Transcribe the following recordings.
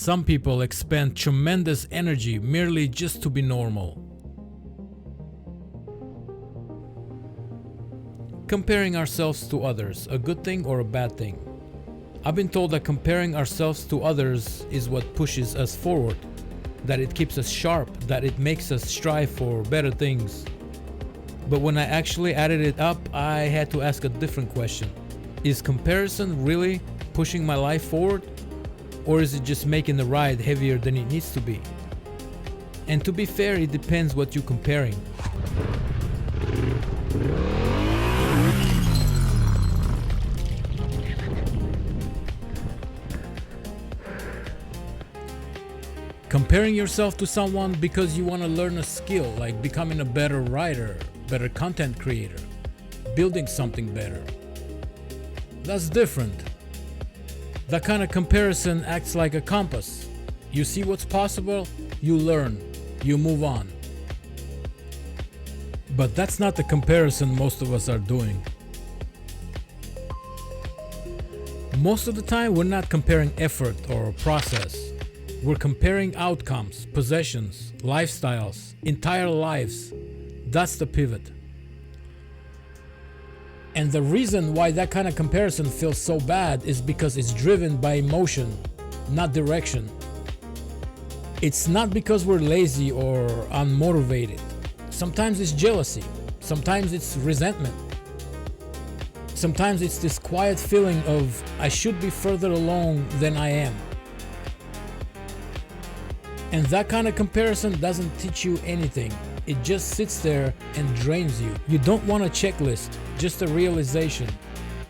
Some people expend tremendous energy merely just to be normal. Comparing ourselves to others, a good thing or a bad thing? I've been told that comparing ourselves to others is what pushes us forward, that it keeps us sharp, that it makes us strive for better things. But when I actually added it up, I had to ask a different question. Is comparison really pushing my life forward? Or is it just making the ride heavier than it needs to be? And to be fair, it depends what you're comparing. Comparing yourself to someone because you want to learn a skill, like becoming a better writer, better content creator, building something better. That's different. That kind of comparison acts like a compass. You see what's possible, you learn, you move on. But that's not the comparison most of us are doing. Most of the time, we're not comparing effort or process. We're comparing outcomes, possessions, lifestyles, entire lives. That's the pivot. And the reason why that kind of comparison feels so bad is because it's driven by emotion, not direction. It's not because we're lazy or unmotivated. Sometimes it's jealousy. Sometimes it's resentment. Sometimes it's this quiet feeling of, I should be further along than I am. And that kind of comparison doesn't teach you anything. It just sits there and drains you. You don't want a checklist, just a realization.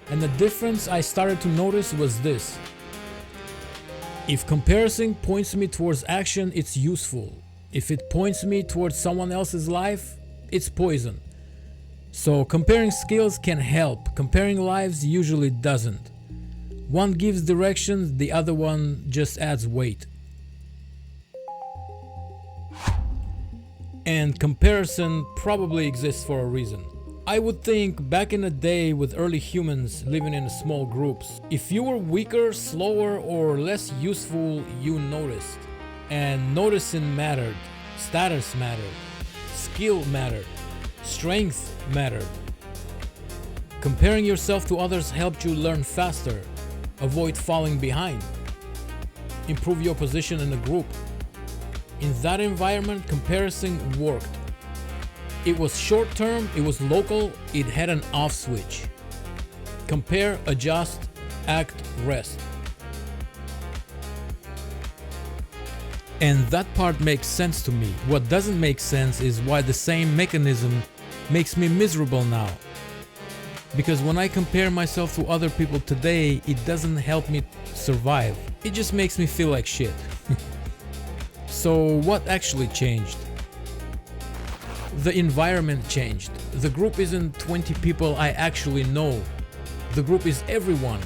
And the difference I started to notice was this. If comparison points me towards action, it's useful. If it points me towards someone else's life, it's poison. So comparing skills can help. Comparing lives usually doesn't. One gives direction, the other one just adds weight. And comparison probably exists for a reason. I would think back in the day with early humans living in small groups, if you were weaker, slower, or less useful, you noticed. And noticing mattered, status mattered, skill mattered, strength mattered. Comparing yourself to others helped you learn faster, avoid falling behind, improve your position in the group. In that environment, comparison worked. It was short-term, it was local, it had an off switch. Compare, adjust, act, rest. And that part makes sense to me. What doesn't make sense is why the same mechanism makes me miserable now. Because when I compare myself to other people today, it doesn't help me survive. It just makes me feel like shit. So what actually changed? The environment changed. The group isn't 20 people I actually know. The group is everyone.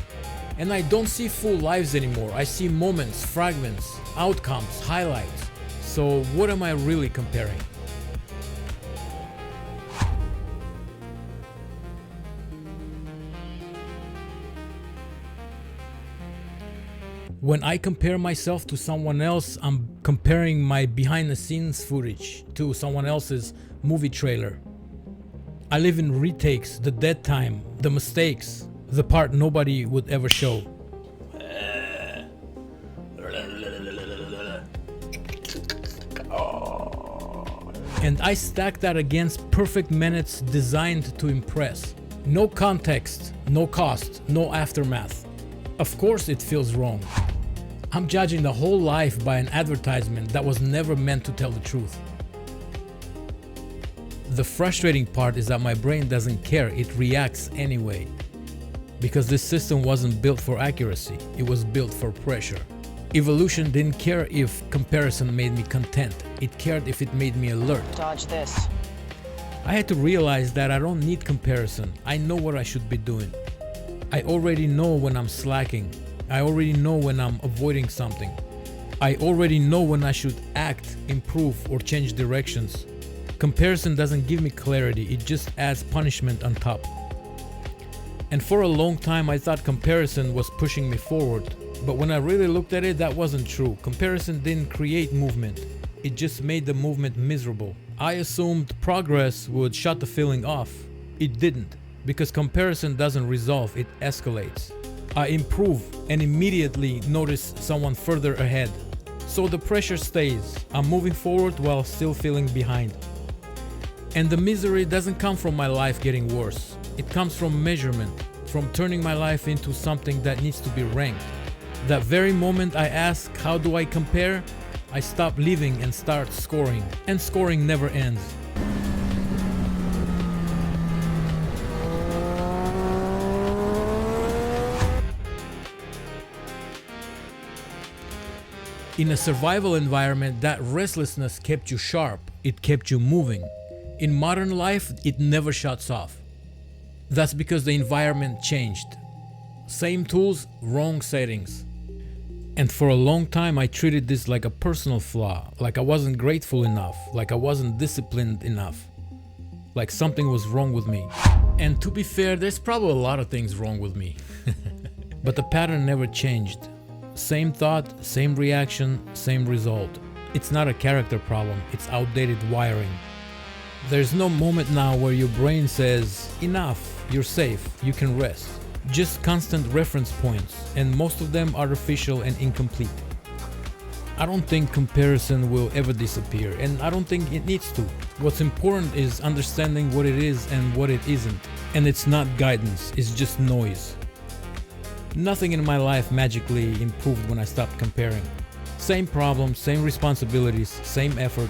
And I don't see full lives anymore. I see moments, fragments, outcomes, highlights. So what am I really comparing? When I compare myself to someone else, I'm comparing my behind-the-scenes footage to someone else's movie trailer. I live in retakes, the dead time, the mistakes, the part nobody would ever show. And I stack that against perfect minutes designed to impress. No context, no cost, no aftermath. Of course it feels wrong. I'm judging the whole life by an advertisement that was never meant to tell the truth. The frustrating part is that my brain doesn't care, it reacts anyway. Because this system wasn't built for accuracy, it was built for pressure. Evolution didn't care if comparison made me content, it cared if it made me alert. Dodge this. I had to realize that I don't need comparison, I know what I should be doing. I already know when I'm slacking. I already know when I'm avoiding something. I already know when I should act, improve, or change directions. Comparison doesn't give me clarity, it just adds punishment on top. And for a long time I thought comparison was pushing me forward. But when I really looked at it, that wasn't true. Comparison didn't create movement. It just made the movement miserable. I assumed progress would shut the feeling off. It didn't, because comparison doesn't resolve, it escalates. I improve and immediately notice someone further ahead. So the pressure stays. I'm moving forward while still feeling behind. And the misery doesn't come from my life getting worse. It comes from measurement, from turning my life into something that needs to be ranked. That very moment I ask, how do I compare? I stop living and start scoring. And scoring never ends. In a survival environment, that restlessness kept you sharp. It kept you moving. In modern life, it never shuts off. That's because the environment changed. Same tools, wrong settings. And for a long time I treated this like a personal flaw, like I wasn't grateful enough, like I wasn't disciplined enough, like something was wrong with me. And to be fair, there's probably a lot of things wrong with me. But the pattern never changed. Same thought, same reaction, same result. It's not a character problem, it's outdated wiring. There's no moment now where your brain says, enough, you're safe, you can rest. Just constant reference points, and most of them artificial and incomplete. I don't think comparison will ever disappear, and I don't think it needs to. What's important is understanding what it is and what it isn't. And it's not guidance, it's just noise. Nothing in my life magically improved when I stopped comparing. Same problems, same responsibilities, same effort.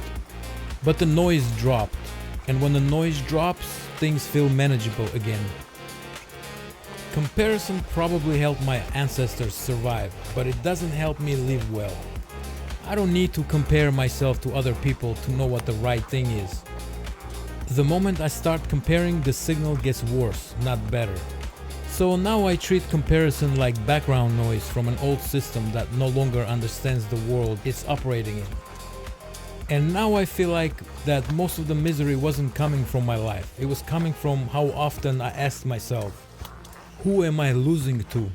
But the noise dropped, and when the noise drops, things feel manageable again. Comparison probably helped my ancestors survive, but it doesn't help me live well. I don't need to compare myself to other people to know what the right thing is. The moment I start comparing, the signal gets worse, not better. So now I treat comparison like background noise from an old system that no longer understands the world it's operating in. And now I feel like that most of the misery wasn't coming from my life. It was coming from how often I asked myself, who am I losing to?